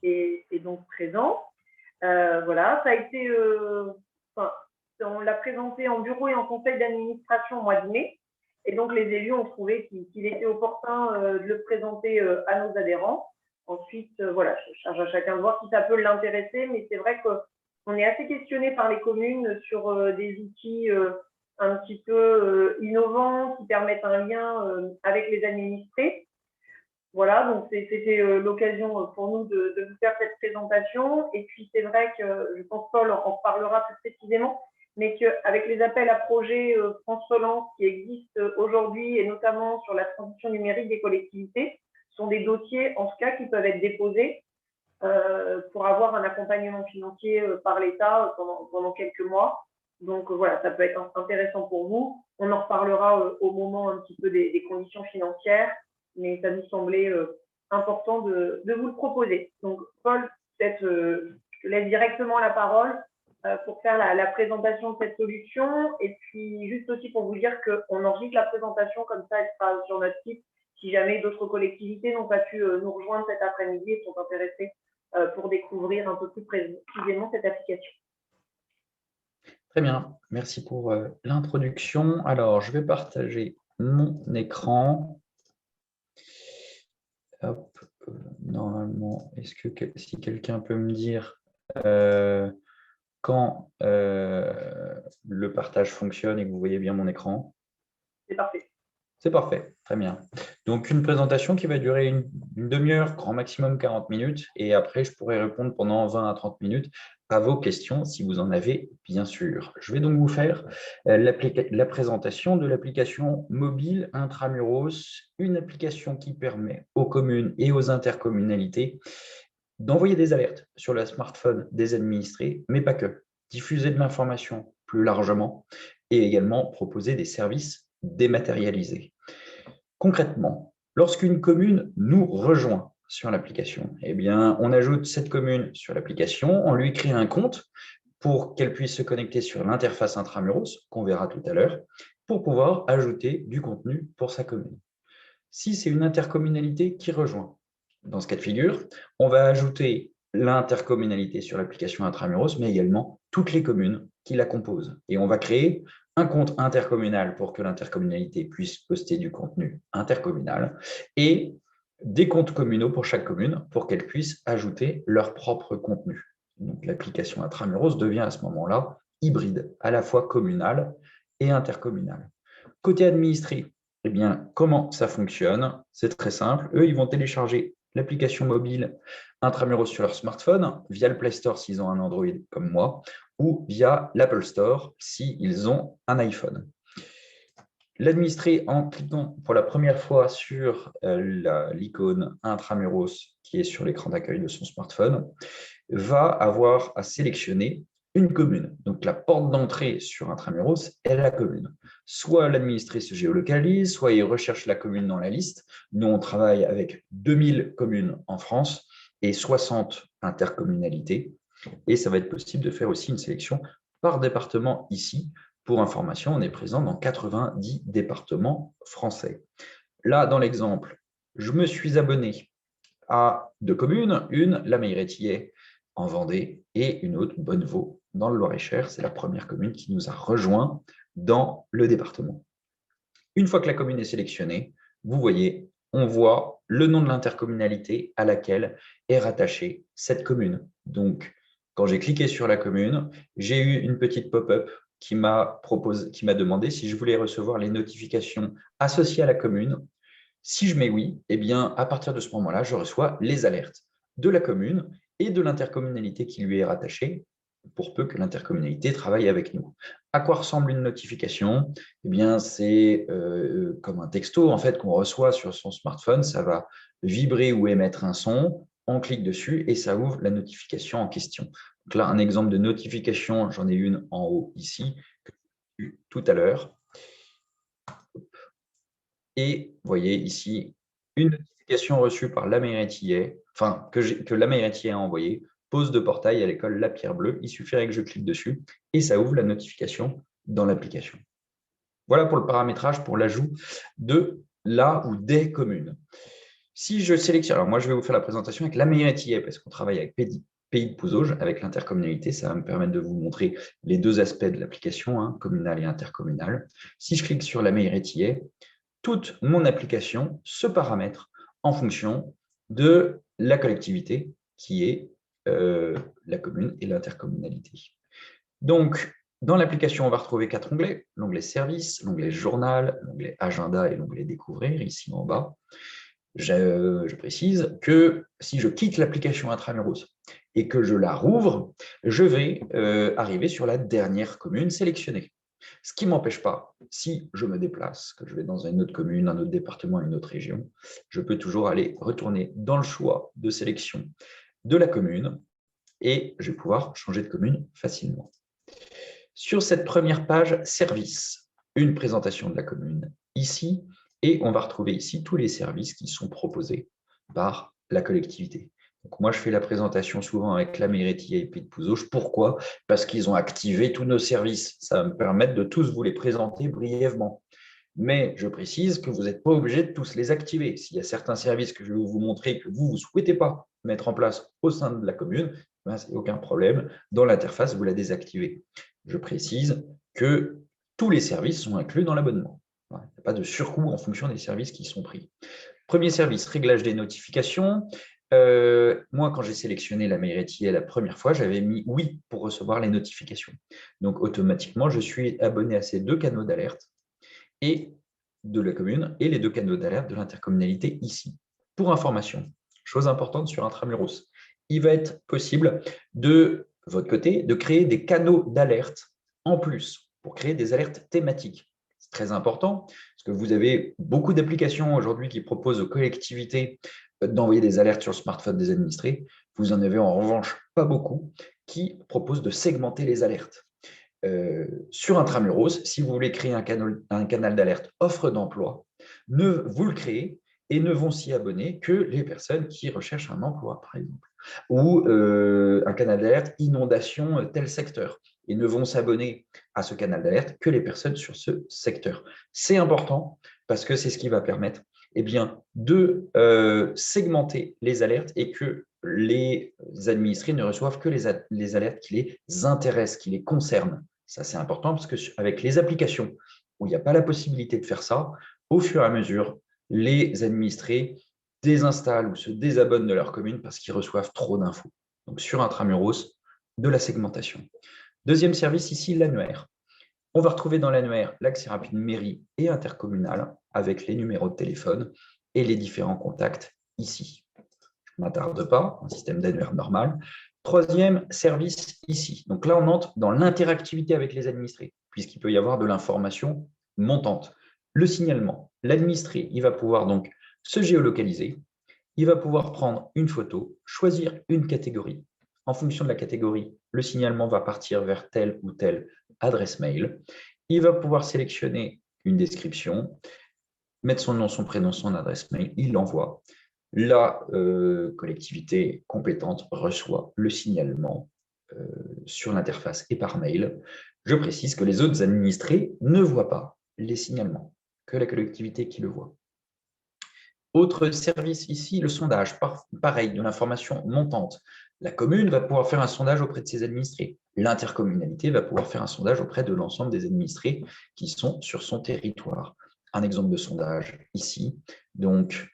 est donc présent. Voilà, ça a été, enfin, on l'a présenté en bureau et en conseil d'administration au mois de mai. Et donc, les élus ont trouvé qu'il était opportun de le présenter à nos adhérents. Ensuite, voilà, je charge à chacun de voir si ça peut l'intéresser, mais c'est vrai qu'on est assez questionné par les communes sur des outils un petit peu innovants qui permettent un lien avec les administrés. Voilà, donc c'était l'occasion pour nous de vous faire cette présentation. Et puis c'est vrai que je pense Paul en parlera plus précisément, mais qu'avec les appels à projets France Relance qui existent aujourd'hui, et notamment sur la transition numérique des collectivités, sont des dossiers en tout cas qui peuvent être déposés pour avoir un accompagnement financier par l'État pendant quelques mois. Donc voilà, ça peut être intéressant pour vous. On en reparlera au moment un petit peu des conditions financières, mais ça nous semblait important de vous le proposer. Donc Paul, peut-être je te laisse directement la parole pour faire la présentation de cette solution. Et puis juste aussi pour vous dire qu'on enregistre la présentation, comme ça elle sera sur notre site si jamais d'autres collectivités n'ont pas pu nous rejoindre cet après-midi et sont intéressées pour découvrir un peu plus précisément cette application. Très bien, merci pour l'introduction. Alors, je vais partager mon écran. Hop, normalement, est-ce que si quelqu'un peut me dire quand le partage fonctionne et que vous voyez bien mon écran? C'est parfait. C'est parfait, très bien. Donc, une présentation qui va durer une demi-heure, grand maximum 40 minutes. Et après, je pourrai répondre pendant 20 à 30 minutes à vos questions, si vous en avez, bien sûr. Je vais donc vous faire la présentation de l'application mobile Intramuros, une application qui permet aux communes et aux intercommunalités d'envoyer des alertes sur le smartphone des administrés, mais pas que. Diffuser de l'information plus largement et également proposer des services dématérialisés. Concrètement, lorsqu'une commune nous rejoint sur l'application, eh bien, on ajoute cette commune sur l'application, on lui crée un compte pour qu'elle puisse se connecter sur l'interface Intramuros, qu'on verra tout à l'heure, pour pouvoir ajouter du contenu pour sa commune. Si c'est une intercommunalité qui rejoint, dans ce cas de figure, on va ajouter l'intercommunalité sur l'application Intramuros, mais également toutes les communes qui la composent. Et on va créer un compte intercommunal pour que l'intercommunalité puisse poster du contenu intercommunal et des comptes communaux pour chaque commune pour qu'elle puisse ajouter leur propre contenu. Donc l'application Intramuros devient à ce moment-là hybride, à la fois communale et intercommunale. Côté administré, eh bien, comment ça fonctionne? C'est très simple. Eux, ils vont télécharger l'application mobile Intramuros sur leur smartphone via le Play Store s'ils ont un Android comme moi ou via l'Apple Store s'ils ont un iPhone. L'administré, en cliquant pour la première fois sur l'icône Intramuros qui est sur l'écran d'accueil de son smartphone, va avoir à sélectionner une commune. Donc, la porte d'entrée sur Intramuros est la commune. Soit l'administré se géolocalise, soit il recherche la commune dans la liste. Nous, on travaille avec 2000 communes en France et 60 intercommunalités. Et ça va être possible de faire aussi une sélection par département ici. Pour information, on est présent dans 90 départements français. Là, dans l'exemple, je me suis abonné à 2 communes, une, la Meilleray-Thillay en Vendée, et une autre, Bonnevaux, dans le Loir-et-Cher. C'est la première commune qui nous a rejoints dans le département. Une fois que la commune est sélectionnée, vous voyez, on voit le nom de l'intercommunalité à laquelle est rattachée cette commune. Donc, quand j'ai cliqué sur la commune, j'ai eu une petite pop-up qui m'a demandé si je voulais recevoir les notifications associées à la commune. Si je mets oui, eh bien, à partir de ce moment-là, je reçois les alertes de la commune et de l'intercommunalité qui lui est rattachée, pour peu que l'intercommunalité travaille avec nous. À quoi ressemble une notification? Eh bien, c'est comme un texto en fait, qu'on reçoit sur son smartphone. Ça va vibrer ou émettre un son. On clique dessus et ça ouvre la notification en question. Donc là, un exemple de notification, j'en ai une en haut ici, que j'ai vu tout à l'heure. Et vous voyez ici une notification reçue par la Meilleray-Thillay, enfin que la Meilleray-Thillay a envoyée, pose de portail à l'école La Pierre Bleue. Il suffirait que je clique dessus et ça ouvre la notification dans l'application. Voilà pour le paramétrage pour l'ajout de la ou des communes. Si je sélectionne, alors moi, je vais vous faire la présentation avec la meilleure TA parce qu'on travaille avec Pays de Pouzauges, avec l'intercommunalité. Ça va me permettre de vous montrer les deux aspects de l'application, hein, communale et intercommunale. Si je clique sur la meilleure TA, toute mon application se paramètre en fonction de la collectivité qui est la commune et l'intercommunalité. Donc, dans l'application, on va retrouver 4 onglets. L'onglet Services, l'onglet Journal, l'onglet Agenda et l'onglet Découvrir, ici en bas. Je précise que si je quitte l'application Intramuros et que je la rouvre, je vais arriver sur la dernière commune sélectionnée. Ce qui ne m'empêche pas, si je me déplace, que je vais dans une autre commune, un autre département, une autre région, je peux toujours aller retourner dans le choix de sélection de la commune et je vais pouvoir changer de commune facilement. Sur cette première page, service, une présentation de la commune ici, et on va retrouver ici tous les services qui sont proposés par la collectivité. Donc moi, je fais la présentation souvent avec la mairie et Pays de Pouzauges. Pourquoi? Parce qu'ils ont activé tous nos services. Ça va me permettre de tous vous les présenter brièvement. Mais je précise que vous n'êtes pas obligé de tous les activer. S'il y a certains services que je vais vous montrer que vous ne souhaitez pas mettre en place au sein de la commune, ben, ce n'est aucun problème. Dans l'interface, vous la désactivez. Je précise que tous les services sont inclus dans l'abonnement. Il n'y a pas de surcoût en fonction des services qui sont pris. Premier service, réglage des notifications. Moi, quand j'ai sélectionné la mairie la première fois, j'avais mis oui pour recevoir les notifications. Donc, automatiquement, je suis abonné à ces deux canaux d'alerte et de la commune et les deux canaux d'alerte de l'intercommunalité ici. Pour information, chose importante sur Intramuros, il va être possible de votre côté de créer des canaux d'alerte en plus pour créer des alertes thématiques. C'est très important parce que vous avez beaucoup d'applications aujourd'hui qui proposent aux collectivités d'envoyer des alertes sur le smartphone des administrés. Vous en avez en revanche pas beaucoup qui proposent de segmenter les alertes. Sur Intramuros, si vous voulez créer un canal d'alerte offre d'emploi, vous le créez et ne vont s'y abonner que les personnes qui recherchent un emploi, par exemple, ou un canal d'alerte inondation tel secteur, et ne vont s'abonner à ce canal d'alerte que les personnes sur ce secteur. C'est important parce que c'est ce qui va permettre de segmenter les alertes et que les administrés ne reçoivent que les alertes qui les intéressent, qui les concernent. Ça, c'est important parce qu'avec les applications où il n'y a pas la possibilité de faire ça, au fur et à mesure, les administrés désinstallent ou se désabonnent de leur commune parce qu'ils reçoivent trop d'infos. Donc, sur Intramuros, de la segmentation. Deuxième service ici, l'annuaire. On va retrouver dans l'annuaire l'accès rapide mairie et intercommunal avec les numéros de téléphone et les différents contacts ici. Je ne m'attarde pas, un système d'annuaire normal. Troisième service ici. Donc là, on entre dans l'interactivité avec les administrés, puisqu'il peut y avoir de l'information montante. Le signalement, l'administré, il va pouvoir donc se géolocaliser, il va pouvoir prendre une photo, choisir une catégorie. En fonction de la catégorie, le signalement va partir vers telle ou telle adresse mail. Il va pouvoir sélectionner une description, mettre son nom, son prénom, son adresse mail, il l'envoie. La collectivité compétente reçoit le signalement sur l'interface et par mail. Je précise que les autres administrés ne voient pas les signalements, que la collectivité qui le voit. Autre service ici, le sondage. Pareil, de l'information montante. La commune va pouvoir faire un sondage auprès de ses administrés. L'intercommunalité va pouvoir faire un sondage auprès de l'ensemble des administrés qui sont sur son territoire. Un exemple de sondage ici. Donc,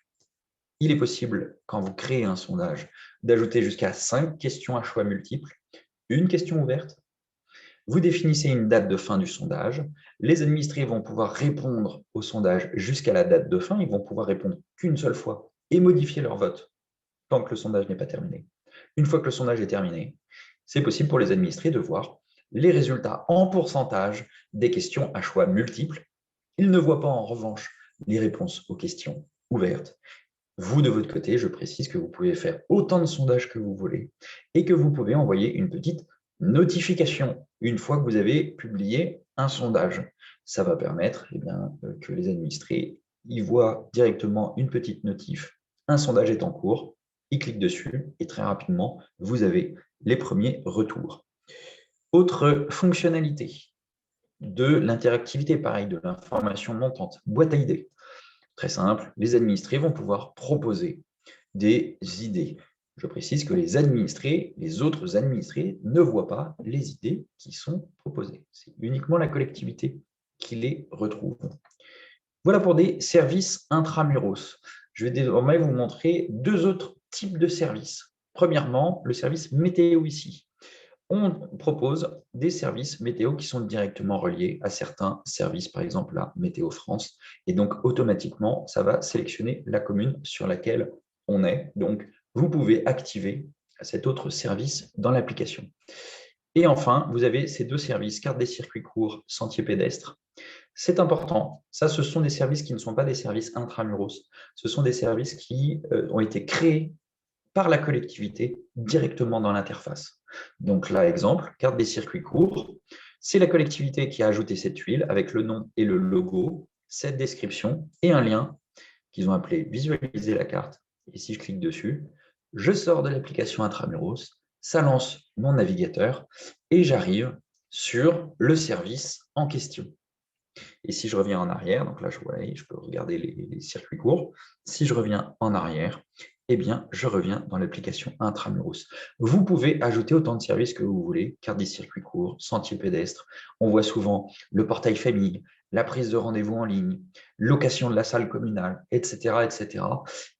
il est possible, quand vous créez un sondage, d'ajouter jusqu'à 5 questions à choix multiples, une question ouverte. Vous définissez une date de fin du sondage. Les administrés vont pouvoir répondre au sondage jusqu'à la date de fin. Ils vont pouvoir répondre qu'une seule fois et modifier leur vote tant que le sondage n'est pas terminé. Une fois que le sondage est terminé, c'est possible pour les administrés de voir les résultats en pourcentage des questions à choix multiples. Ils ne voient pas en revanche les réponses aux questions ouvertes. Vous, de votre côté, je précise que vous pouvez faire autant de sondages que vous voulez et que vous pouvez envoyer une petite notification une fois que vous avez publié un sondage. Ça va permettre que les administrés y voient directement une petite notif. Un sondage est en cours, ils cliquent dessus et très rapidement, vous avez les premiers retours. Autre fonctionnalité de l'interactivité, pareil, de l'information montante, boîte à idées. Très simple, les administrés vont pouvoir proposer des idées. Je précise que les administrés, les autres administrés, ne voient pas les idées qui sont proposées. C'est uniquement la collectivité qui les retrouve. Voilà pour des services intramuros. Je vais désormais vous montrer deux autres types de services. Premièrement, le service météo ici. On propose des services météo qui sont directement reliés à certains services, par exemple la Météo France. Et donc, automatiquement, ça va sélectionner la commune sur laquelle on est. Donc, vous pouvez activer cet autre service dans l'application. Et enfin, vous avez ces deux services, carte des circuits courts, sentiers pédestres. C'est important. Ça, ce sont des services qui ne sont pas des services intramuros. Ce sont des services qui ont été créés par la collectivité directement dans l'interface. Donc là, exemple, carte des circuits courts. C'est la collectivité qui a ajouté cette tuile avec le nom et le logo, cette description et un lien qu'ils ont appelé visualiser la carte. Et si je clique dessus, je sors de l'application Intramuros, ça lance mon navigateur et j'arrive sur le service en question. Et si je reviens en arrière, donc là, je peux regarder les circuits courts. Si je reviens en arrière, eh bien, je reviens dans l'application Intramuros. Vous pouvez ajouter autant de services que vous voulez, carte des circuits courts, sentiers pédestres. On voit souvent le portail famille, la prise de rendez-vous en ligne, location de la salle communale, etc., etc.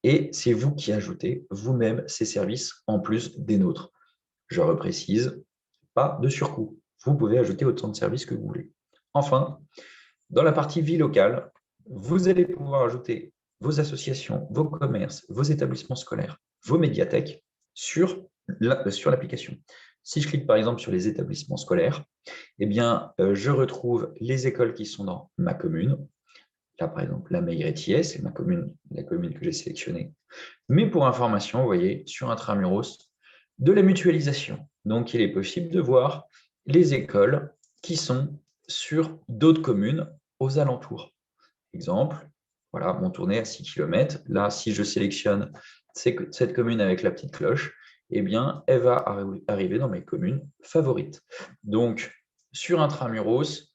Et c'est vous qui ajoutez vous-même ces services en plus des nôtres. Je reprécise, pas de surcoût. Vous pouvez ajouter autant de services que vous voulez. Enfin, dans la partie vie locale, vous allez pouvoir ajouter vos associations, vos commerces, vos établissements scolaires, vos médiathèques sur l'application. Si je clique par exemple sur les établissements scolaires, eh bien, je retrouve les écoles qui sont dans ma commune. Là, par exemple, la Meilleray-Thiais, c'est la commune que j'ai sélectionnée. Mais pour information, vous voyez, sur Intramuros, de la mutualisation. Donc, il est possible de voir les écoles qui sont sur d'autres communes aux alentours. Exemple, voilà, mon tourné à 6 km. Là, si je sélectionne cette commune avec la petite cloche, eh bien, elle va arriver dans mes communes favorites. Donc, sur Intramuros,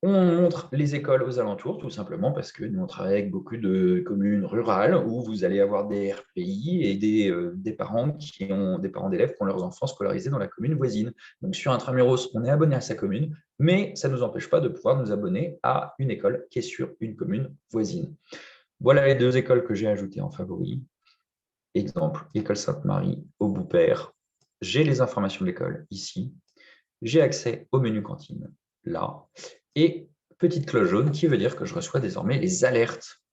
on montre les écoles aux alentours, tout simplement parce que nous, on travaille avec beaucoup de communes rurales où vous allez avoir des RPI et des parents d'élèves qui ont leurs enfants scolarisés dans la commune voisine. Donc, sur Intramuros, on est abonné à sa commune, mais ça ne nous empêche pas de pouvoir nous abonner à une école qui est sur une commune voisine. Voilà les deux écoles que j'ai ajoutées en favoris. Exemple, l'école Sainte-Marie au Boupère. J'ai les informations de l'école ici. J'ai accès au menu cantine là. Et petite cloche jaune qui veut dire que je reçois désormais les alertes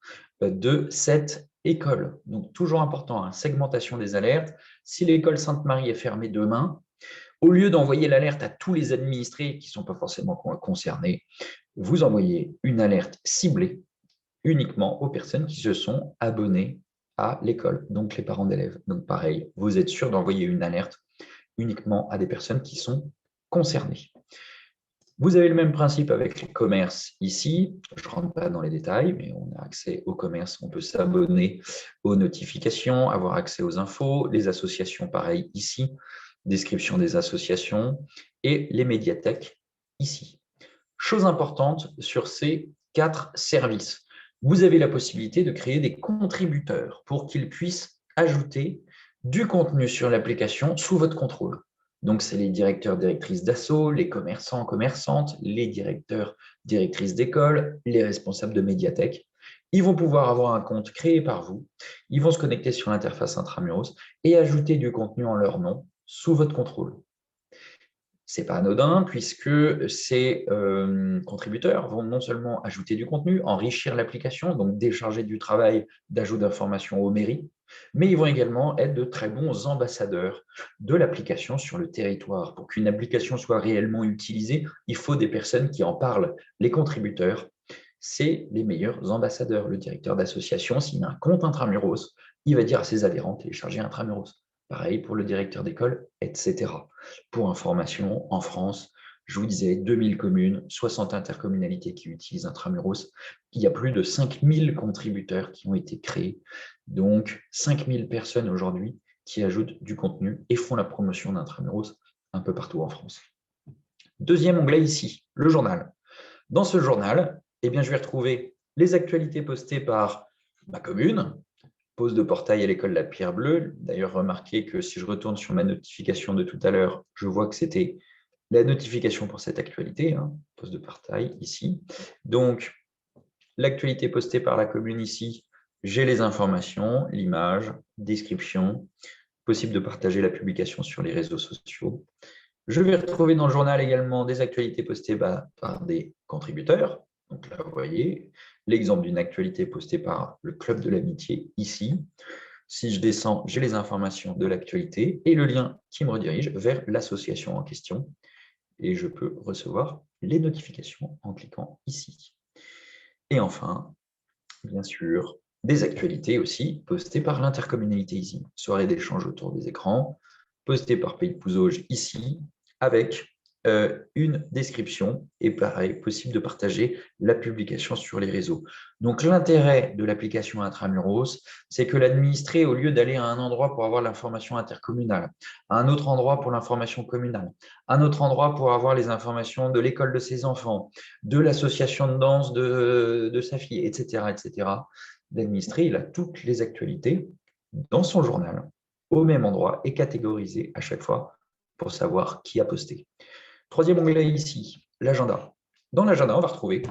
de cette école. Donc, toujours important, segmentation des alertes. Si l'école Sainte-Marie est fermée demain, au lieu d'envoyer l'alerte à tous les administrés qui ne sont pas forcément concernés, vous envoyez une alerte ciblée uniquement aux personnes qui se sont abonnées à l'école, donc les parents d'élèves. Donc, pareil, vous êtes sûr d'envoyer une alerte uniquement à des personnes qui sont concernées. Vous avez le même principe avec les commerces ici. Je ne rentre pas dans les détails, mais on a accès aux commerces. On peut s'abonner aux notifications, avoir accès aux infos. Les associations, pareil, ici. Description des associations. Et les médiathèques, ici. Chose importante sur ces 4 services. Vous avez la possibilité de créer des contributeurs pour qu'ils puissent ajouter du contenu sur l'application sous votre contrôle. Donc, c'est les directeurs, directrices d'asso, les commerçants, commerçantes, les directeurs, directrices d'école, les responsables de médiathèque. Ils vont pouvoir avoir un compte créé par vous. Ils vont se connecter sur l'interface Intramuros et ajouter du contenu en leur nom sous votre contrôle. Ce n'est pas anodin puisque ces contributeurs vont non seulement ajouter du contenu, enrichir l'application, donc décharger du travail d'ajout d'informations aux mairies, mais ils vont également être de très bons ambassadeurs de l'application sur le territoire. Pour qu'une application soit réellement utilisée, il faut des personnes qui en parlent. Les contributeurs, c'est les meilleurs ambassadeurs. Le directeur d'association, s'il a un compte Intramuros, il va dire à ses adhérents de télécharger Intramuros. Pareil pour le directeur d'école, etc. Pour information, en France, je vous disais 2000 communes, 60 intercommunalités qui utilisent Intramuros. Il y a plus de 5000 contributeurs qui ont été créés. Donc, 5000 personnes aujourd'hui qui ajoutent du contenu et font la promotion d'Intramuros un peu partout en France. Deuxième onglet ici, le journal. Dans ce journal, eh bien, je vais retrouver les actualités postées par ma commune, pose de portail à l'école La Pierre Bleue. D'ailleurs, remarquez que si je retourne sur ma notification de tout à l'heure, je vois que c'était la notification pour cette actualité, hein, pose de portail ici. Donc, l'actualité postée par la commune ici, j'ai les informations, l'image, description, possible de partager la publication sur les réseaux sociaux. Je vais retrouver dans le journal également des actualités postées par des contributeurs. Donc là, vous voyez l'exemple d'une actualité postée par le Club de l'Amitié ici. Si je descends, j'ai les informations de l'actualité et le lien qui me redirige vers l'association en question. Et je peux recevoir les notifications en cliquant ici. Et enfin, bien sûr, des actualités aussi postées par l'intercommunalité ici. Soirée d'échange autour des écrans, postée par Pays de Pouzauges ici, avec une description et pareil, possible de partager la publication sur les réseaux. Donc l'intérêt de l'application Intramuros, c'est que l'administré, au lieu d'aller à un endroit pour avoir l'information intercommunale, à un autre endroit pour l'information communale, à un autre endroit pour avoir les informations de l'école de ses enfants, de l'association de danse de sa fille, etc., l'administré, il a toutes les actualités dans son journal, au même endroit et catégorisées à chaque fois pour savoir qui a posté. Troisième onglet ici, l'agenda. Dans l'agenda, on va retrouver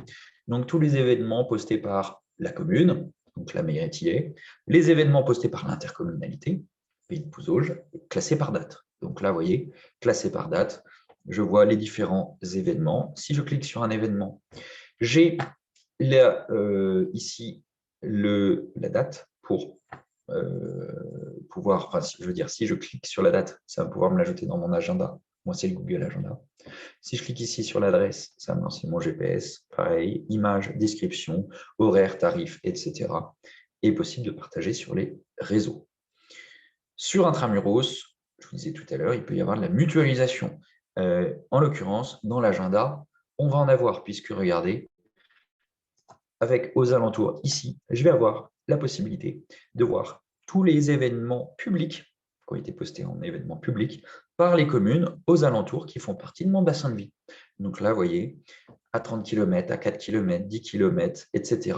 donc, tous les événements postés par la commune, donc la mairie, les événements postés par l'intercommunalité, Pays de Pouzauges, classés par date. Donc là, vous voyez, classés par date, je vois les différents événements. Si je clique sur un événement, j'ai ici la date pour pouvoir, enfin, je veux dire, si je clique sur la date, ça va pouvoir me l'ajouter dans mon agenda. Moi, c'est le Google Agenda. Si je clique ici sur l'adresse, ça me lance mon GPS. Pareil, image, description, horaire, tarif, etc. Et possible de partager sur les réseaux. Sur Intramuros, je vous disais tout à l'heure, il peut y avoir de la mutualisation. En l'occurrence, dans l'agenda, on va en avoir, puisque regardez, avec aux alentours ici, je vais avoir la possibilité de voir tous les événements publics qui ont été postés en événements publics par les communes aux alentours qui font partie de mon bassin de vie. Donc là, vous voyez, à 30 km, à 4 km, 10 km, etc.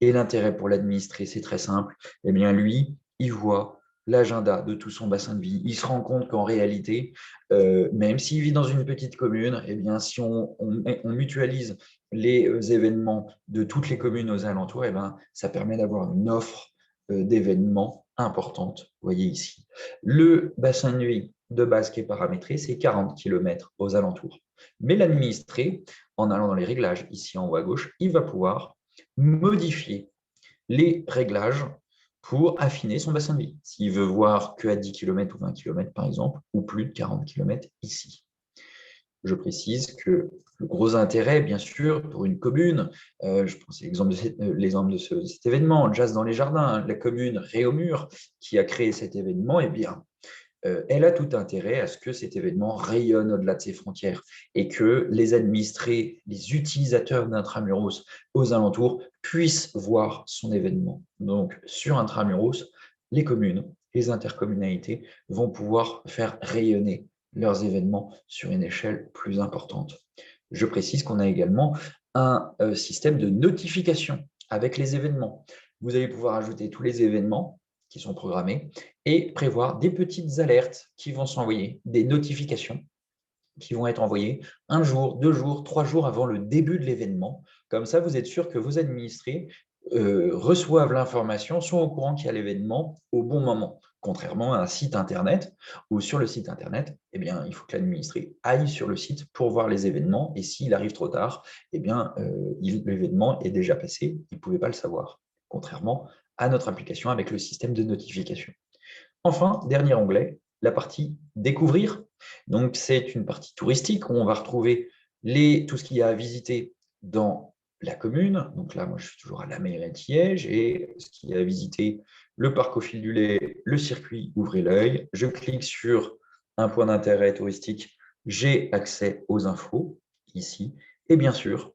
Et l'intérêt pour l'administré, c'est très simple. Eh bien, lui, il voit l'agenda de tout son bassin de vie. Il se rend compte qu'en réalité, même s'il vit dans une petite commune, eh bien, si on mutualise les événements de toutes les communes aux alentours, eh bien, ça permet d'avoir une offre d'événements importante. Vous voyez ici. Le bassin de vie de base qui est paramétré, c'est 40 km aux alentours. Mais l'administré, en allant dans les réglages, ici en haut à gauche, il va pouvoir modifier les réglages pour affiner son bassin de vie. S'il veut voir qu'à 10 km ou 20 km, par exemple, ou plus de 40 km ici. Je précise que le gros intérêt, bien sûr, pour une commune, je pense à l'exemple de cet événement, Jazz dans les jardins, la commune Réaumur qui a créé cet événement, eh bien, elle a tout intérêt à ce que cet événement rayonne au-delà de ses frontières et que les administrés, les utilisateurs d'Intramuros aux alentours puissent voir son événement. Donc, sur Intramuros, les communes, les intercommunalités vont pouvoir faire rayonner leurs événements sur une échelle plus importante. Je précise qu'on a également un système de notification avec les événements. Vous allez pouvoir ajouter tous les événements qui sont programmés et prévoir des petites alertes qui vont s'envoyer, des notifications qui vont être envoyées 1 jour, 2 jours, 3 jours avant le début de l'événement. Comme ça, vous êtes sûr que vos administrés reçoivent l'information, sont au courant qu'il y a l'événement au bon moment. Contrairement à un site Internet, où sur le site Internet, eh bien, il faut que l'administré aille sur le site pour voir les événements. Et s'il arrive trop tard, eh bien, l'événement est déjà passé, il ne pouvait pas le savoir. Contrairement à notre application avec le système de notification. Enfin, dernier onglet, la partie découvrir. Donc, c'est une partie touristique où on va retrouver tout ce qu'il y a à visiter dans la commune. Donc là, moi, je suis toujours à la mairie de Liège et ce qu'il y a à visiter, le parc au fil du lait, le circuit Ouvrez l'œil. Je clique sur un point d'intérêt touristique, j'ai accès aux infos ici. Et bien sûr,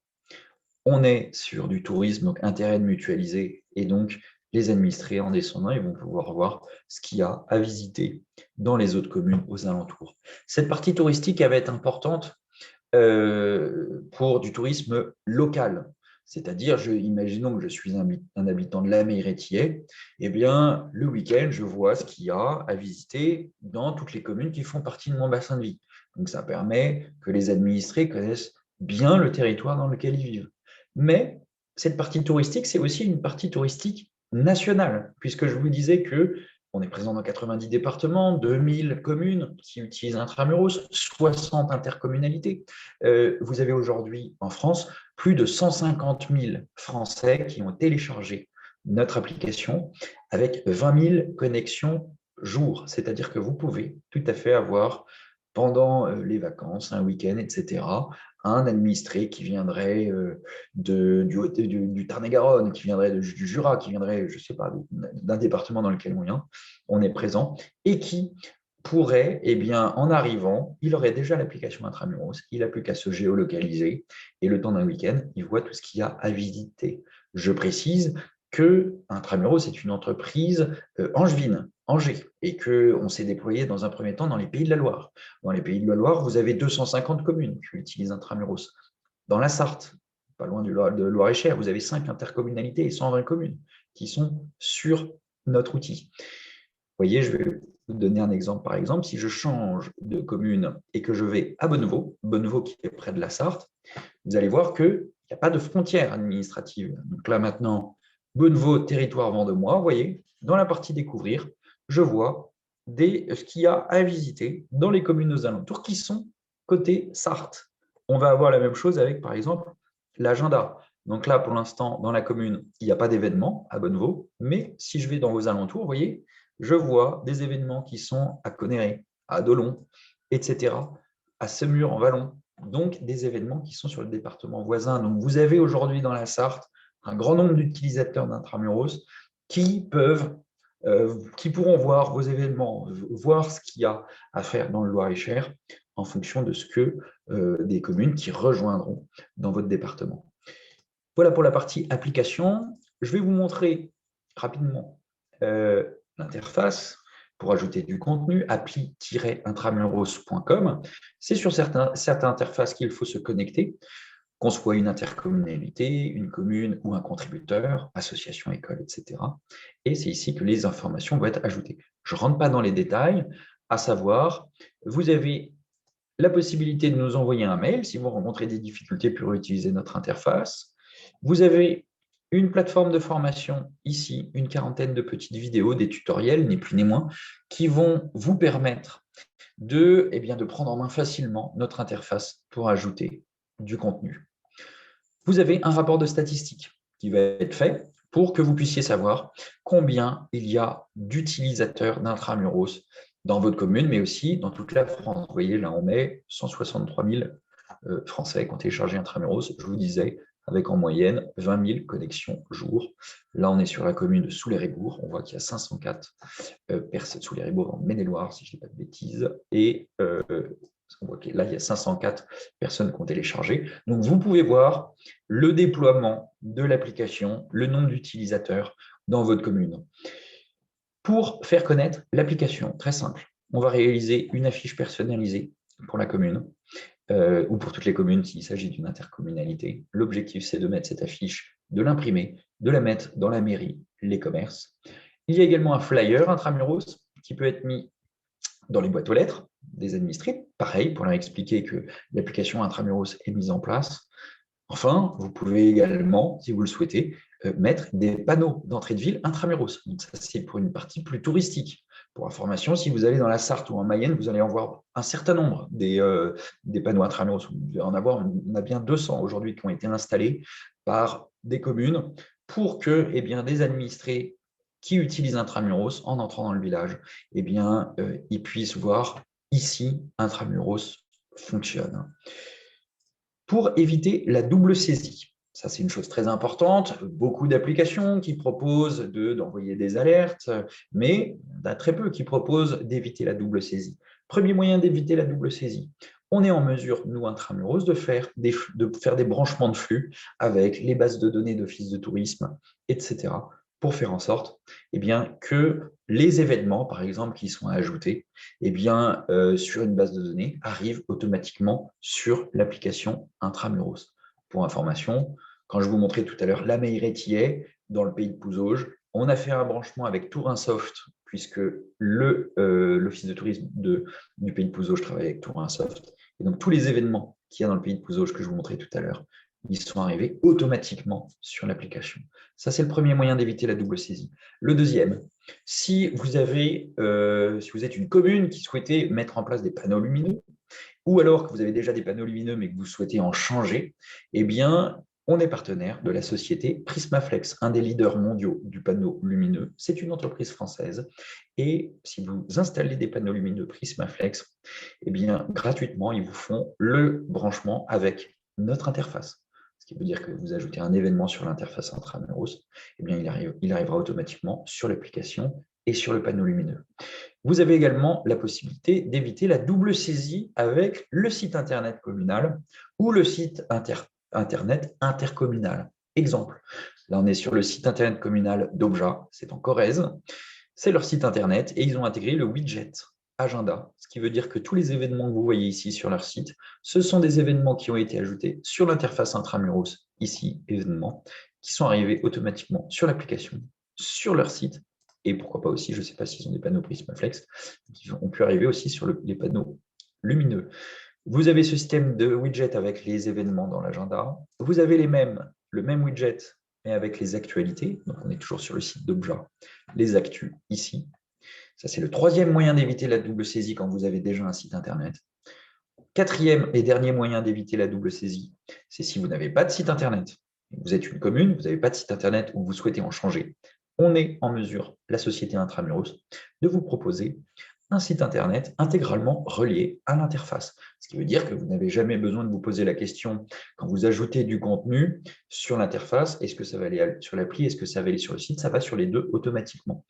on est sur du tourisme, donc intérêt de mutualiser. Et donc, les administrés, en descendant, ils vont pouvoir voir ce qu'il y a à visiter dans les autres communes aux alentours. Cette partie touristique, elle va être importante pour du tourisme local. C'est-à-dire, imaginons que je suis un habitant de La Meilleraye, eh bien, le week-end, je vois ce qu'il y a à visiter dans toutes les communes qui font partie de mon bassin de vie. Donc, ça permet que les administrés connaissent bien le territoire dans lequel ils vivent. Mais cette partie touristique, c'est aussi une partie touristique nationale, puisque je vous disais que on est présent dans 90 départements, 2000 communes qui utilisent Intramuros, 60 intercommunalités. Vous avez aujourd'hui en France plus de 150 000 Français qui ont téléchargé notre application avec 20 000 connexions jour. C'est-à-dire que vous pouvez tout à fait avoir pendant les vacances, un week-end, etc., un administré qui viendrait du Tarn-et-Garonne, qui viendrait du Jura, qui viendrait, je ne sais pas, d'un département dans lequel on est présent, et qui pourrait, eh bien, en arrivant, il aurait déjà l'application Intramuros, il n'a plus qu'à se géolocaliser, et le temps d'un week-end, il voit tout ce qu'il y a à visiter. Je précise que Intramuros est une entreprise angevine, Angers, et qu'on s'est déployé dans un premier temps dans les Pays de la Loire. Dans les Pays de la Loire, vous avez 250 communes qui utilisent Intramuros. Dans la Sarthe, pas loin de Loir-et-Cher, vous avez 5 intercommunalités et 120 communes qui sont sur notre outil. Vous voyez, je vais vous donner un exemple. Par exemple, si je change de commune et que je vais à Bonneveau qui est près de la Sarthe, vous allez voir qu'il n'y a pas de frontière administrative. Donc là maintenant, Bonneveau, territoire Vendemois, vous voyez, dans la partie découvrir, je vois ce qu'il y a à visiter dans les communes aux alentours qui sont côté Sarthe. On va avoir la même chose avec, par exemple, l'agenda. Donc là, pour l'instant, dans la commune, il n'y a pas d'événement à Bonneveau, mais si je vais dans vos alentours, vous voyez, je vois des événements qui sont à Conneré, à Dolon, etc., à Semur en Vallon, donc des événements qui sont sur le département voisin. Donc vous avez aujourd'hui dans la Sarthe un grand nombre d'utilisateurs d'Intramuros qui pourront voir vos événements, voir ce qu'il y a à faire dans le Loir-et-Cher en fonction de ce que des communes qui rejoindront dans votre département. Voilà pour la partie application. Je vais vous montrer rapidement l'interface pour ajouter du contenu, appli-intramuros.com. C'est sur certaines interfaces qu'il faut se connecter, qu'on soit une intercommunalité, une commune ou un contributeur, association, école, etc. Et c'est ici que les informations vont être ajoutées. Je ne rentre pas dans les détails, à savoir, vous avez la possibilité de nous envoyer un mail si vous rencontrez des difficultés pour utiliser notre interface. Vous avez une plateforme de formation ici, une quarantaine de petites vidéos, des tutoriels, ni plus ni moins, qui vont vous permettre de prendre en main facilement notre interface pour ajouter du contenu. Vous avez un rapport de statistiques qui va être fait pour que vous puissiez savoir combien il y a d'utilisateurs d'Intramuros dans votre commune, mais aussi dans toute la France. Vous voyez, là, on met 163 000 Français qui ont téléchargé Intramuros. Je vous disais, avec en moyenne 20 000 connexions jour. Là, on est sur la commune de Soulé-Ribourg. On voit qu'il y a 504 personnes, Soulé-Ribourg en Maine-et-Loire, si je ne dis pas de bêtises. Et on voit que là, il y a 504 personnes qui ont téléchargé. Donc, vous pouvez voir le déploiement de l'application, le nombre d'utilisateurs dans votre commune. Pour faire connaître l'application, très simple, on va réaliser une affiche personnalisée pour la commune. Ou pour toutes les communes s'il s'agit d'une intercommunalité. L'objectif, c'est de mettre cette affiche, de l'imprimer, de la mettre dans la mairie, les commerces. Il y a également un flyer Intramuros qui peut être mis dans les boîtes aux lettres des administrés. Pareil, pour leur expliquer que l'application Intramuros est mise en place. Enfin, vous pouvez également, si vous le souhaitez, mettre des panneaux d'entrée de ville Intramuros. Donc ça, c'est pour une partie plus touristique. Pour information, si vous allez dans la Sarthe ou en Mayenne, vous allez en voir un certain nombre des panneaux Intramuros. Vous devez en avoir, on a bien 200 aujourd'hui qui ont été installés par des communes pour que des administrés qui utilisent Intramuros, en entrant dans le village, ils puissent voir ici Intramuros fonctionne. Pour éviter la double saisie. Ça, c'est une chose très importante. Beaucoup d'applications qui proposent d'envoyer des alertes, mais il y en a très peu qui proposent d'éviter la double saisie. Premier moyen d'éviter la double saisie, on est en mesure, nous, Intramuros, de faire des branchements de flux avec les bases de données d'office de tourisme, etc., pour faire en sorte que les événements, par exemple, qui sont ajoutés sur une base de données, arrivent automatiquement sur l'application Intramuros. Pour information, Quand je vous montrais tout à l'heure la Mairie-Tillet, dans le pays de Pouzauges, on a fait un branchement avec Tourinsoft, puisque l'Office de tourisme du pays de Pouzauges travaille avec Tourinsoft. Et donc, tous les événements qu'il y a dans le pays de Pouzauges que je vous montrais tout à l'heure, ils sont arrivés automatiquement sur l'application. Ça, c'est le premier moyen d'éviter la double saisie. Le deuxième, si vous êtes une commune qui souhaitait mettre en place des panneaux lumineux, ou alors que vous avez déjà des panneaux lumineux mais que vous souhaitez en changer, eh bien, on est partenaire de la société Prismaflex, un des leaders mondiaux du panneau lumineux. C'est une entreprise française. Et si vous installez des panneaux lumineux Prismaflex, eh bien, gratuitement, ils vous font le branchement avec notre interface. Ce qui veut dire que vous ajoutez un événement sur l'interface intramuros, eh bien, il arrivera automatiquement sur l'application et sur le panneau lumineux. Vous avez également la possibilité d'éviter la double saisie avec le site Internet communal ou le site Internet intercommunal. Exemple, là on est sur le site Internet communal d'Obja, c'est en Corrèze, c'est leur site Internet et ils ont intégré le widget agenda, ce qui veut dire que tous les événements que vous voyez ici sur leur site, ce sont des événements qui ont été ajoutés sur l'interface intramuros, ici, événements, qui sont arrivés automatiquement sur l'application, sur leur site, et pourquoi pas aussi, je ne sais pas s'ils ont des panneaux Prismaflex, qui ont pu arriver aussi sur les panneaux lumineux. Vous avez ce système de widget avec les événements dans l'agenda. Vous avez le même widget, mais avec les actualités. Donc, on est toujours sur le site d'Obja, les actus ici. Ça, c'est le troisième moyen d'éviter la double saisie quand vous avez déjà un site Internet. Quatrième et dernier moyen d'éviter la double saisie, c'est si vous n'avez pas de site Internet. Vous êtes une commune, vous n'avez pas de site Internet ou vous souhaitez en changer. On est en mesure, la société Intramuros, de vous proposer un site Internet intégralement relié à l'interface. Ce qui veut dire que vous n'avez jamais besoin de vous poser la question, quand vous ajoutez du contenu sur l'interface, est-ce que ça va aller sur l'appli, est-ce que ça va aller sur le site? Ça va sur les deux automatiquement.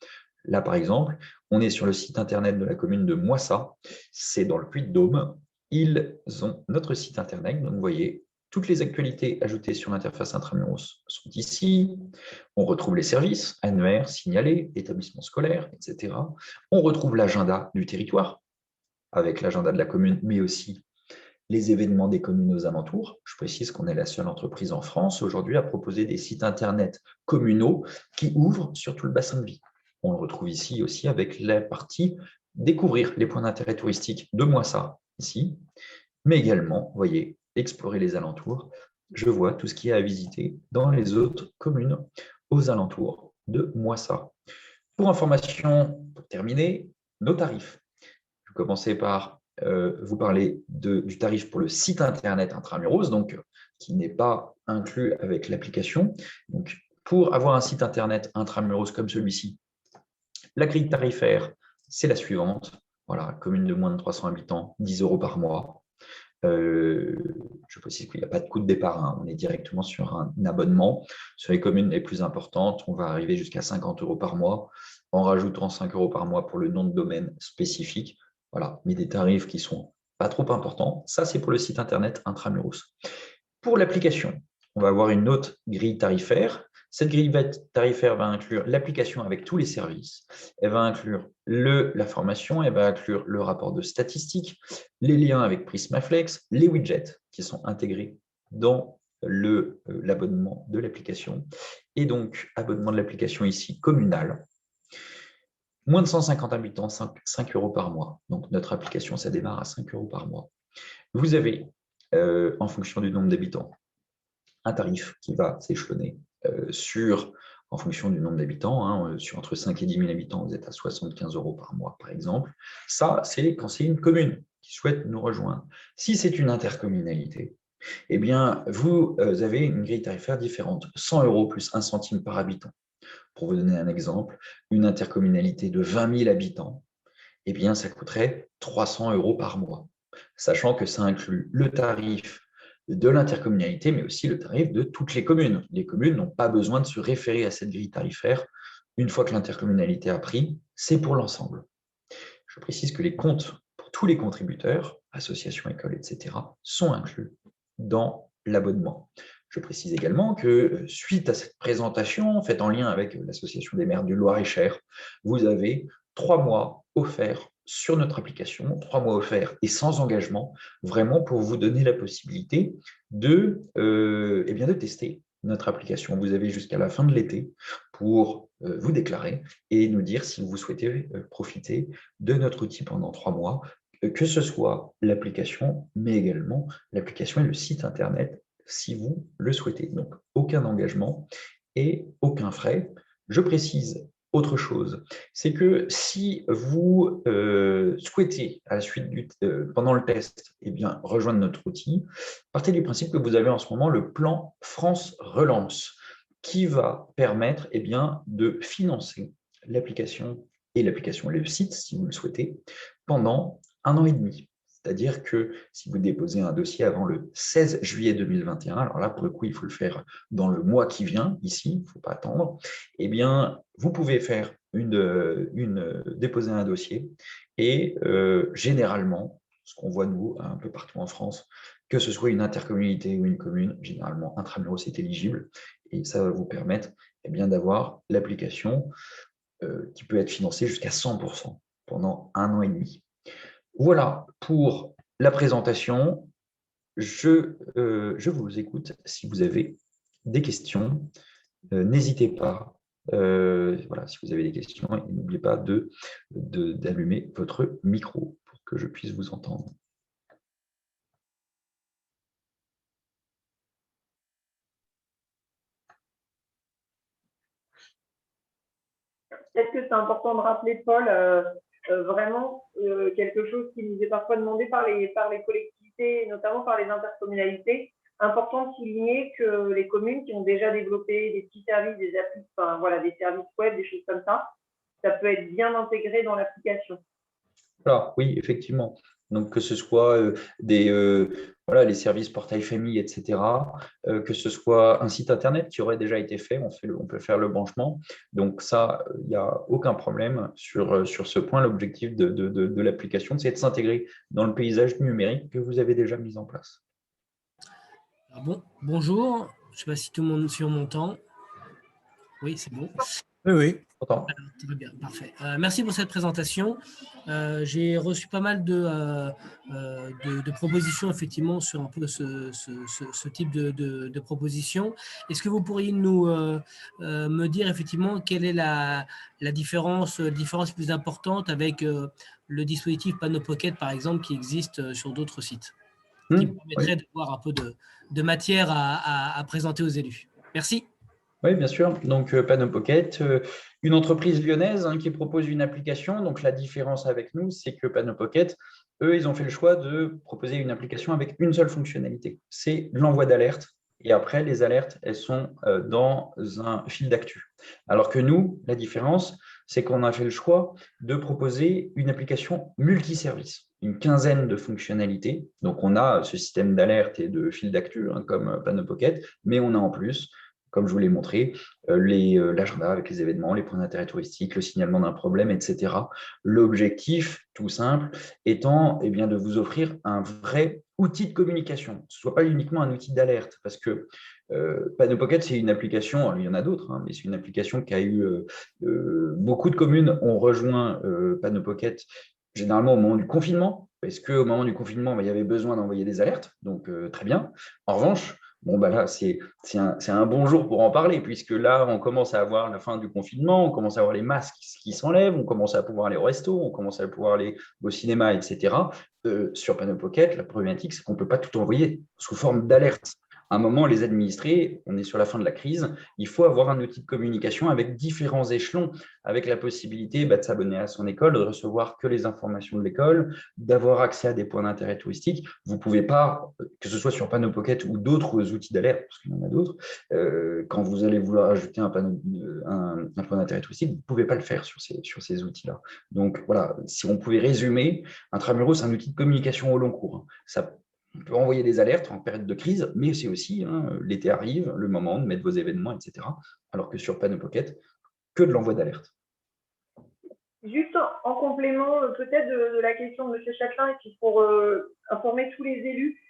Là, par exemple, on est sur le site Internet de la commune de Moissat, c'est dans le Puy-de-Dôme. Ils ont notre site Internet, donc vous voyez, toutes les actualités ajoutées sur l'interface Intramuros sont ici. On retrouve les services, annuaires, signalés, établissements scolaires, etc. On retrouve l'agenda du territoire, avec l'agenda de la commune, mais aussi les événements des communes aux alentours. Je précise qu'on est la seule entreprise en France aujourd'hui à proposer des sites Internet communaux qui ouvrent sur tout le bassin de vie. On le retrouve ici aussi avec la partie découvrir les points d'intérêt touristique de Moissat, ici, mais également, vous voyez, explorer les alentours. Je vois tout ce qu'il y a à visiter dans les autres communes aux alentours de Moissat. Pour information, pour terminer, nos tarifs. Je vais commencer par vous parler du tarif pour le site Internet Intramuros, donc qui n'est pas inclus avec l'application. Donc, pour avoir un site Internet Intramuros comme celui-ci, la grille tarifaire, c'est la suivante. Voilà, commune de moins de 300 habitants, 10 € par mois. Je précise qu'il n'y a pas de coût de départ, hein. On est directement sur un abonnement. Sur les communes les plus importantes, on va arriver jusqu'à 50 € par mois, en rajoutant 5 € par mois pour le nom de domaine spécifique. Voilà, mais des tarifs qui ne sont pas trop importants. Ça, c'est pour le site Internet Intramuros. Pour l'application, on va avoir une autre grille tarifaire. Cette grille tarifaire va inclure l'application avec tous les services. Elle va inclure la formation, elle va inclure le rapport de statistiques, les liens avec Prismaflex, les widgets qui sont intégrés dans l'abonnement de l'application. Et donc, abonnement de l'application ici communal. Moins de 150 habitants, 5 € par mois. Donc, notre application, ça démarre à 5 € par mois. Vous avez, en fonction du nombre d'habitants, un tarif qui va s'échelonner en fonction du nombre d'habitants. Hein, entre 5 et 10 000 habitants, vous êtes à 75 € par mois, par exemple. Ça, c'est quand c'est une commune qui souhaite nous rejoindre. Si c'est une intercommunalité, eh bien, vous avez une grille tarifaire différente. 100 € plus 1 centime par habitant. Pour vous donner un exemple, une intercommunalité de 20 000 habitants, eh bien, ça coûterait 300 € par mois, sachant que ça inclut le tarif de l'intercommunalité, mais aussi le tarif de toutes les communes. Les communes n'ont pas besoin de se référer à cette grille tarifaire. Une fois que l'intercommunalité a pris, c'est pour l'ensemble. Je précise que les comptes pour tous les contributeurs, associations, écoles, etc., sont inclus dans l'abonnement. Je précise également que suite à cette présentation faite en lien avec l'Association des maires du Loir-et-Cher, vous avez 3 mois offerts sur notre application, 3 mois offerts et sans engagement, vraiment pour vous donner la possibilité de tester, notre application. Vous avez jusqu'à la fin de l'été pour vous déclarer et nous dire si vous souhaitez profiter de notre outil pendant 3 mois, que ce soit l'application, mais également l'application et le site Internet, si vous le souhaitez. Donc, aucun engagement et aucun frais. Je précise autre chose, c'est que si vous souhaitez, à la suite pendant le test, eh bien, rejoindre notre outil, partez du principe que vous avez en ce moment le plan France Relance qui va permettre eh bien, de financer l'application et le site, si vous le souhaitez, pendant 1 an et demi. C'est-à-dire que si vous déposez un dossier avant le 16 juillet 2021, alors là, pour le coup, il faut le faire dans le mois qui vient, ici, il ne faut pas attendre, eh bien, vous pouvez déposer un dossier et généralement, ce qu'on voit nous un peu partout en France, que ce soit une intercommunalité ou une commune, généralement intramuros c'est éligible et ça va vous permettre eh bien, d'avoir l'application qui peut être financée jusqu'à 100% pendant 1 an et demi. Voilà pour la présentation. Je vous écoute si vous avez des questions. N'hésitez pas, voilà, si vous avez des questions, et n'oubliez pas d'allumer votre micro pour que je puisse vous entendre. Peut-être que c'est important de rappeler, Paul, vraiment quelque chose qui nous est parfois demandé par les collectivités, notamment par les intercommunalités. Important de souligner que les communes qui ont déjà développé des petits services, des applis, enfin, voilà, des services web, des choses comme ça peut être bien intégré dans l'application. Voilà, oui, effectivement. Donc, que ce soit voilà, les services portail famille, etc., que ce soit un site Internet qui aurait déjà été fait, on peut faire le branchement. Donc, ça, il n'y a aucun problème sur ce point. L'objectif de l'application, c'est de s'intégrer dans le paysage numérique que vous avez déjà mis en place. Alors bonjour, je ne sais pas si tout le monde suit mon temps. Oui, c'est bon. Oui, content. Très bien, parfait. Merci pour cette présentation. J'ai reçu pas mal de propositions, effectivement, sur un peu ce type de propositions. Est-ce que vous pourriez me dire, effectivement, quelle est la différence plus importante avec le dispositif Panneau Pocket, par exemple, qui existe sur d'autres sites, qui me permettrait de voir un peu de matière à présenter aux élus? Merci. Oui, bien sûr. Donc, Panneau Pocket, une entreprise lyonnaise qui propose une application. Donc, la différence avec nous, c'est que Panneau Pocket, eux, ils ont fait le choix de proposer une application avec une seule fonctionnalité. C'est l'envoi d'alertes. Et après, les alertes, elles sont dans un fil d'actu. Alors que nous, la différence, c'est qu'on a fait le choix de proposer une application multiservice, une quinzaine de fonctionnalités. Donc, on a ce système d'alerte et de fil d'actu comme Panneau Pocket, mais on a en plus, comme je vous l'ai montré, l'agenda avec les événements, les points d'intérêt touristiques, le signalement d'un problème, etc. L'objectif, tout simple, étant eh bien, de vous offrir un vrai outil de communication. Ce ne soit pas uniquement un outil d'alerte, parce que Panneau Pocket, c'est une application, il y en a d'autres, mais c'est une application qui a eu beaucoup de communes ont rejoint Panneau Pocket généralement au moment du confinement, parce qu'au moment du confinement, il y avait besoin d'envoyer des alertes, donc très bien. En revanche, bon, là, c'est un bon jour pour en parler, puisque là, on commence à avoir la fin du confinement, on commence à avoir les masques qui s'enlèvent, on commence à pouvoir aller au resto, on commence à pouvoir aller au cinéma, etc. Sur Panneau Pocket, la problématique, c'est qu'on ne peut pas tout envoyer sous forme d'alerte. À un moment, les administrés, on est sur la fin de la crise, il faut avoir un outil de communication avec différents échelons, avec la possibilité de s'abonner à son école, de recevoir que les informations de l'école, d'avoir accès à des points d'intérêt touristiques. Vous ne pouvez pas, que ce soit sur Panneau Pocket ou d'autres outils d'alerte, parce qu'il y en a d'autres, quand vous allez vouloir ajouter un point d'intérêt touristique, vous ne pouvez pas le faire sur ces outils-là. Donc voilà, si on pouvait résumer, Intramuros, c'est un outil de communication au long cours. On peut envoyer des alertes en période de crise, mais c'est aussi, l'été arrive, le moment de mettre vos événements, etc. Alors que sur Panneau Pocket, que de l'envoi d'alerte. Juste en complément peut-être de la question de M. Châtelain, et puis pour informer tous les élus,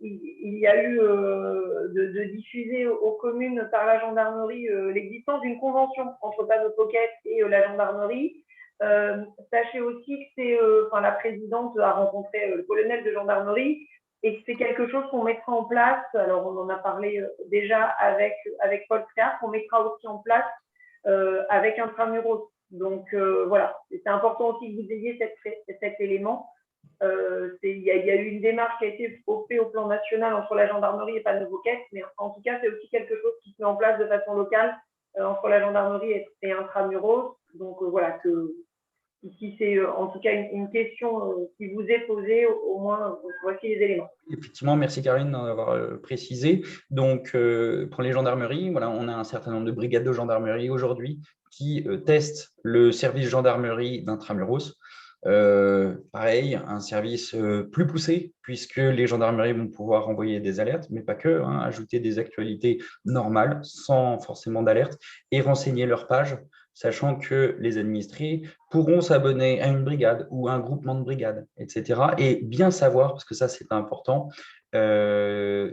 il y a eu de diffuser aux communes par la gendarmerie l'existence d'une convention entre Panneau Pocket et la gendarmerie. Sachez aussi que la présidente a rencontré le colonel de gendarmerie et c'est quelque chose qu'on mettra en place. Alors, on en a parlé déjà avec Paul Créard, qu'on mettra aussi en place avec Intramuros. Donc, voilà, c'est important aussi que vous ayez cet élément. Il y a eu une démarche qui a été faite au plan national entre la gendarmerie et Panneau-Boquet, mais en tout cas, c'est aussi quelque chose qui se met en place de façon locale entre la gendarmerie et Intramuros. Donc, voilà, si c'est en tout cas une question qui vous est posée, au moins, voici les éléments. Effectivement, merci Karine d'avoir précisé. Donc, pour les gendarmeries, voilà, on a un certain nombre de brigades de gendarmerie aujourd'hui qui testent le service gendarmerie d'Intramuros. Pareil, un service plus poussé, puisque les gendarmeries vont pouvoir envoyer des alertes, mais pas que, hein, ajouter des actualités normales, sans forcément d'alerte, et renseigner leur page, sachant que les administrés pourront s'abonner à une brigade ou à un groupement de brigades, etc. Et bien savoir, parce que ça c'est important, dès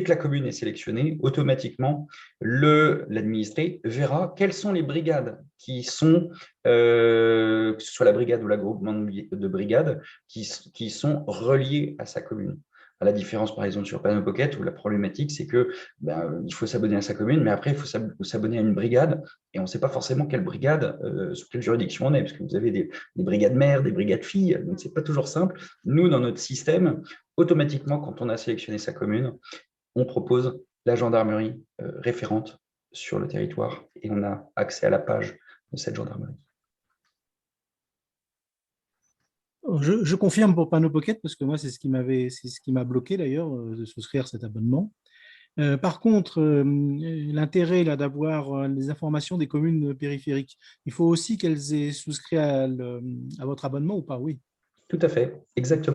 que la commune est sélectionnée, automatiquement, l'administré verra quelles sont les brigades qui sont, que ce soit la brigade ou le groupement de brigades, qui sont reliées à sa commune. À la différence, par exemple, sur Panneau Pocket, où la problématique, c'est que il faut s'abonner à sa commune, mais après, il faut s'abonner à une brigade, et on ne sait pas forcément quelle brigade, sous quelle juridiction on est, parce que vous avez des brigades mères, des brigades filles, donc ce n'est pas toujours simple. Nous, dans notre système, automatiquement, quand on a sélectionné sa commune, on propose la gendarmerie référente sur le territoire, et on a accès à la page de cette gendarmerie. Je confirme pour Panneau Pocket, parce que moi, c'est ce qui m'a bloqué d'ailleurs, de souscrire cet abonnement. Par contre, l'intérêt là d'avoir les informations des communes périphériques, il faut aussi qu'elles aient souscrit à votre abonnement ou pas? Oui. Tout à fait, exactement.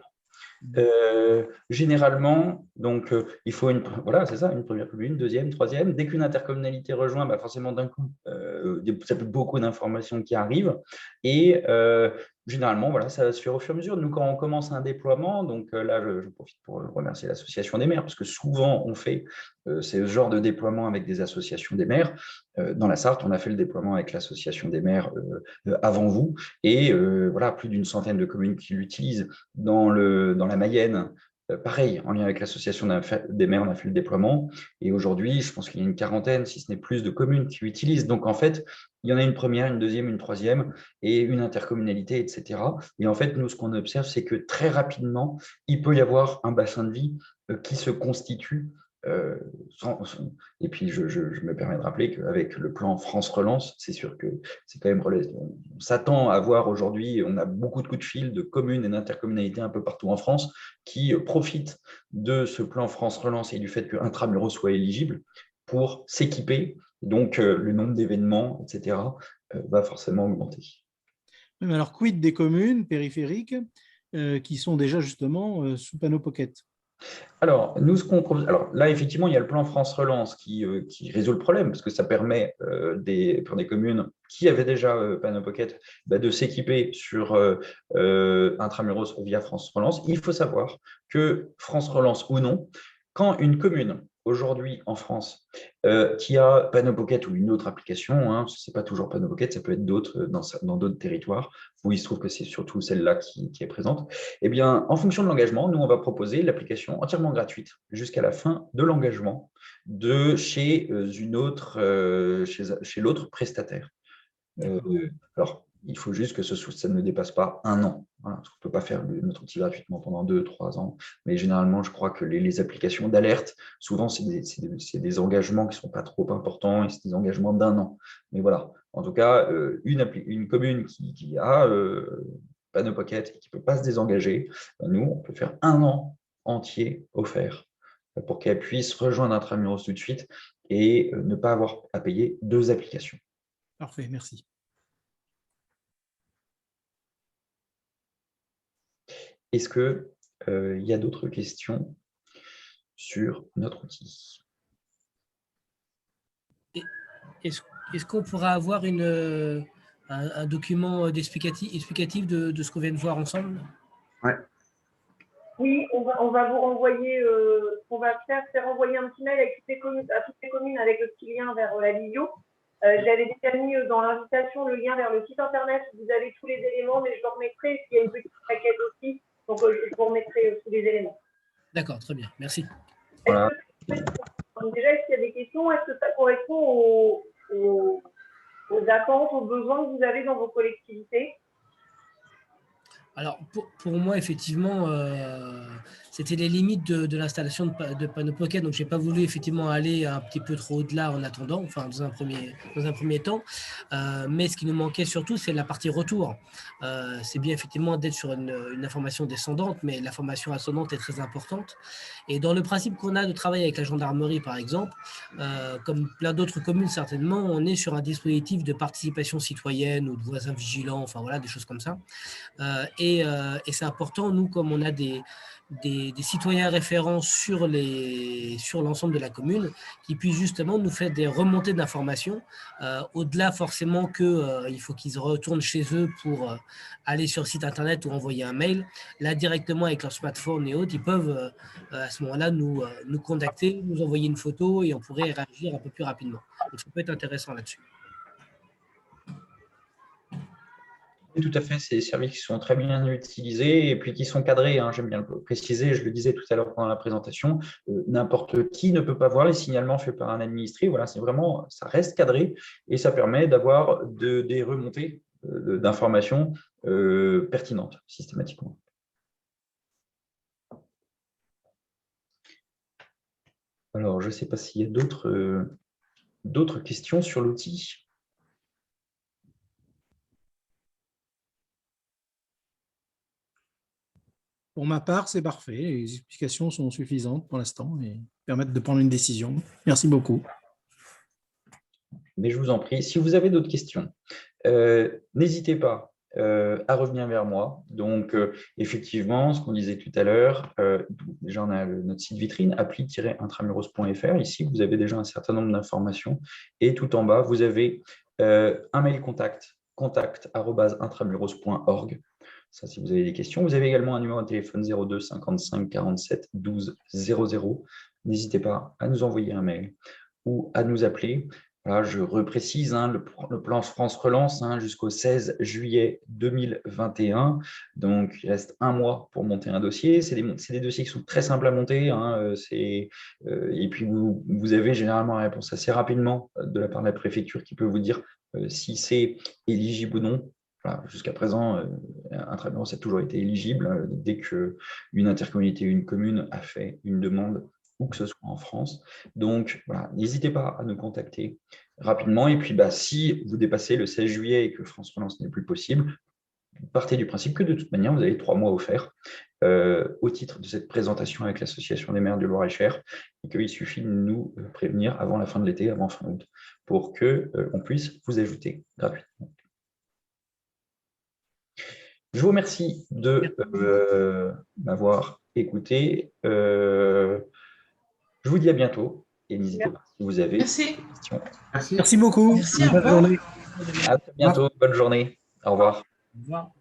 Généralement, donc, il faut voilà, c'est ça, une première commune, deuxième, troisième. Dès qu'une intercommunalité rejoint, forcément, d'un coup, ça peut beaucoup d'informations qui arrivent. Et généralement, voilà, ça va se faire au fur et à mesure. Nous, quand on commence un déploiement, donc là, je profite pour remercier l'association des maires, parce que souvent, on fait ce genre de déploiement avec des associations des maires. Dans la Sarthe, on a fait le déploiement avec l'association des maires avant vous. Et voilà, plus d'une centaine de communes qui l'utilisent. Dans la Mayenne, pareil, en lien avec l'association des maires, on a fait le déploiement. Et aujourd'hui, je pense qu'il y a une quarantaine, si ce n'est plus, de communes qui l'utilisent. Donc, en fait, il y en a une première, une deuxième, une troisième et une intercommunalité, etc. Et en fait, nous, ce qu'on observe, c'est que très rapidement, il peut y avoir un bassin de vie qui se constitue. Et puis, je me permets de rappeler qu'avec le plan France Relance, c'est sûr que c'est quand même on s'attend à voir aujourd'hui, on a beaucoup de coups de fil de communes et d'intercommunalités un peu partout en France qui profitent de ce plan France Relance et du fait que Intramuros soit éligible pour s'équiper. Donc, le nombre d'événements, etc., va forcément augmenter. Mais alors, quid des communes périphériques qui sont déjà justement sous Panneau Pocket? Alors, nous, ce qu'on propose, alors là, effectivement, il y a le plan France Relance qui résout le problème, parce que ça permet pour des communes qui avaient déjà Panneau Pocket de s'équiper sur Intramuros via France Relance. Il faut savoir que France Relance ou non, quand une commune aujourd'hui en France qui a Panneau Pocket ou une autre application, hein, ce n'est pas toujours Panneau Pocket, ça peut être d'autres dans d'autres territoires, où il se trouve que c'est surtout celle-là qui est présente. Eh bien, en fonction de l'engagement, nous, on va proposer l'application entièrement gratuite jusqu'à la fin de l'engagement de chez l'autre prestataire. Alors, il faut juste que ça ne dépasse pas 1 an. Voilà, on ne peut pas faire notre outil gratuitement pendant 2-3 ans. Mais généralement, je crois que les applications d'alerte, souvent, c'est des engagements qui ne sont pas trop importants et c'est des engagements d'1 an. Mais voilà, en tout cas, une commune qui a Panneau Pocket et qui ne peut pas se désengager, nous, on peut faire 1 an entier offert pour qu'elle puisse rejoindre Intramuros tout de suite et ne pas avoir à payer 2 applications. Parfait, merci. Est-ce qu'il y a d'autres questions sur notre outil? Est-ce qu'on pourra avoir un document explicatif de ce qu'on vient de voir ensemble? Ouais. Oui, on va vous renvoyer, on va faire envoyer un petit mail à toutes les communes avec le petit lien vers la vidéo. J'avais déjà mis dans l'invitation le lien vers le site internet où vous avez tous les éléments, mais je le remettrai. Il y a une petite plaquette aussi Donc, je vous remettrai tous les éléments. D'accord, très bien, merci. Voilà. Donc déjà, est-ce qu'il y a des questions? Est-ce que ça correspond aux attentes, aux besoins que vous avez dans vos collectivités? Alors, pour moi, effectivement, c'était les limites de l'installation de Panneau Pocket, donc je n'ai pas voulu effectivement aller un petit peu trop au-delà en attendant, enfin dans un premier temps. Mais ce qui nous manquait surtout, c'est la partie retour. C'est bien effectivement d'être sur une information descendante, mais l'information ascendante est très importante. Et dans le principe qu'on a de travailler avec la gendarmerie, par exemple, comme plein d'autres communes certainement, on est sur un dispositif de participation citoyenne ou de voisins vigilants, enfin voilà, des choses comme ça. Et c'est important, nous, comme on a des citoyens référents sur l'ensemble de la commune, qui puissent justement nous faire des remontées d'informations, au-delà forcément qu'il faut qu'ils retournent chez eux pour aller sur le site internet ou envoyer un mail. Là, directement avec leur smartphone et autres, ils peuvent à ce moment-là nous contacter, nous envoyer une photo et on pourrait réagir un peu plus rapidement. Donc, ça peut être intéressant là-dessus. Tout à fait, c'est des services qui sont très bien utilisés et puis qui sont cadrés, hein, j'aime bien le préciser, je le disais tout à l'heure pendant la présentation, n'importe qui ne peut pas voir les signalements faits par un administré, voilà, c'est vraiment, ça reste cadré et ça permet d'avoir des remontées d'informations pertinentes systématiquement. Alors, je ne sais pas s'il y a d'autres questions sur l'outil. Pour ma part, c'est parfait. Les explications sont suffisantes pour l'instant et permettent de prendre une décision. Merci beaucoup. Mais je vous en prie, si vous avez d'autres questions, n'hésitez pas à revenir vers moi. Donc, effectivement, ce qu'on disait tout à l'heure, déjà on a notre site vitrine, appli-intramuros.fr. Ici, vous avez déjà un certain nombre d'informations. Et tout en bas, vous avez un mail contact@intramuros.org. Ça, si vous avez des questions. Vous avez également un numéro de téléphone 02 55 47 12 00. N'hésitez pas à nous envoyer un mail ou à nous appeler. Voilà, je reprécise, hein, le plan France Relance jusqu'au 16 juillet 2021. Donc, il reste un mois pour monter un dossier. C'est des dossiers qui sont très simples à monter. Et puis, vous avez généralement la réponse assez rapidement de la part de la préfecture qui peut vous dire si c'est éligible ou non. Voilà, jusqu'à présent, Intramuros a toujours été éligible dès qu'une intercommunauté ou une commune a fait une demande, où que ce soit en France. Donc, voilà, n'hésitez pas à nous contacter rapidement. Et puis, si vous dépassez le 16 juillet et que France Relance n'est plus possible, partez du principe que de toute manière, vous avez 3 mois offerts au titre de cette présentation avec l'Association des maires du Loir-et-Cher et qu'il suffit de nous prévenir avant la fin de l'été, avant fin août, pour qu'on puisse vous ajouter gratuitement. Je vous remercie de m'avoir écouté. Je vous dis à bientôt et n'hésitez pas si vous avez des questions. Merci beaucoup. Merci, bonne journée. À très bientôt. Bonne journée. Au revoir. Au revoir.